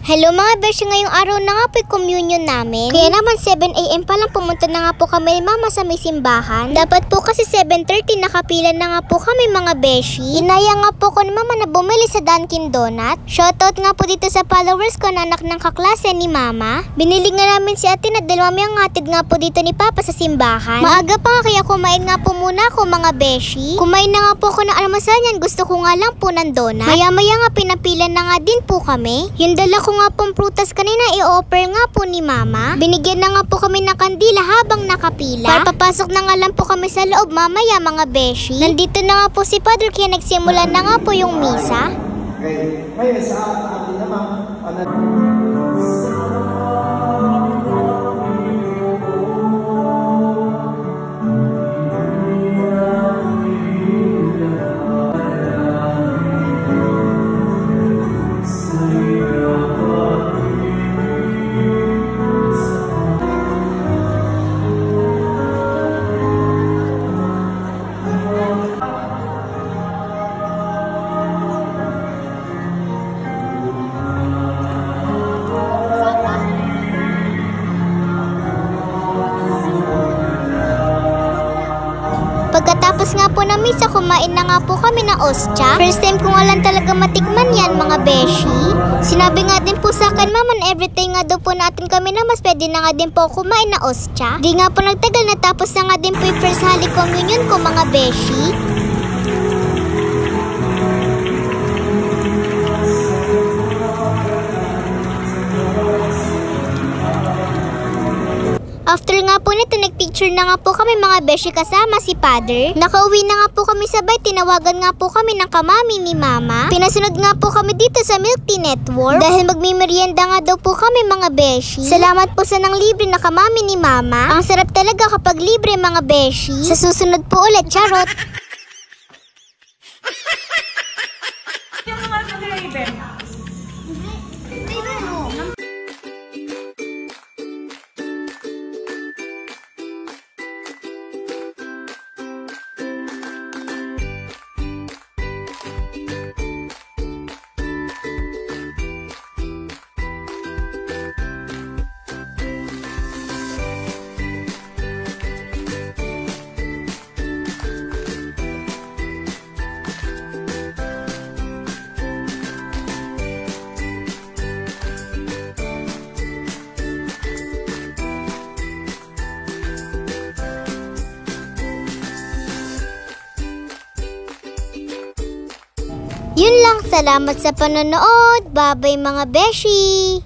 Hello mga beshi, ngayong araw na nga po yung communion namin. Kaya naman 7 AM pa lang pumunta na nga po kami ni mama sa may simbahan. Dapat po kasi 7:30 nakapila na nga po kami mga beshi. Inaya nga po ko ni mama na bumili sa Dunkin Donut. Shoutout nga po dito sa followers ko na anak ng kaklase ni mama. Binili nga namin si ate na dahil mami ang hatid nga po dito ni papa sa simbahan. Maaga pa nga kaya kumain nga po muna ako mga beshi. Kumain na nga po ako ng almusal niyan, gusto ko nga lang po ng donut. Maya-maya nga pinapila na nga din po kami. Yung dala ko nga pong prutas kanina i-offer nga po ni mama. Binigyan na nga po kami ng kandila habang nakapila. Para papasok na nga lang po kami sa loob mamaya mga beshi. Nandito na nga po si Padre kaya nagsimula na nga po yung misa. Okay, ngayon sa atin naman, Pagkatapos nga po ng misa, kumain na nga po kami ng ostya. First time ko nga lang talaga matikman yan mga beshi. Sinabi nga din po sa akin mama na everything nga daw po natin kami na mas pwede na nga din po kumain na ostya. Di nga po nagtagal, natapos na nga din po yung first Holy Communion ko mga beshi. After nga po nito, nagpicture na nga po kami mga beshi kasama si Father. Nakauwi na nga po kami sabay, tinawagan nga po kami ng kamami ni mama. Pinasunod nga po kami dito sa Milk Tea Network dahil magmimerienda nga daw po kami mga beshi. Salamat po sa nang libre na kamami ni mama. Ang sarap talaga kapag libre mga beshi. Sa susunod po ulit, charot! Yun lang, salamat sa panonood. Bye-bye mga beshi!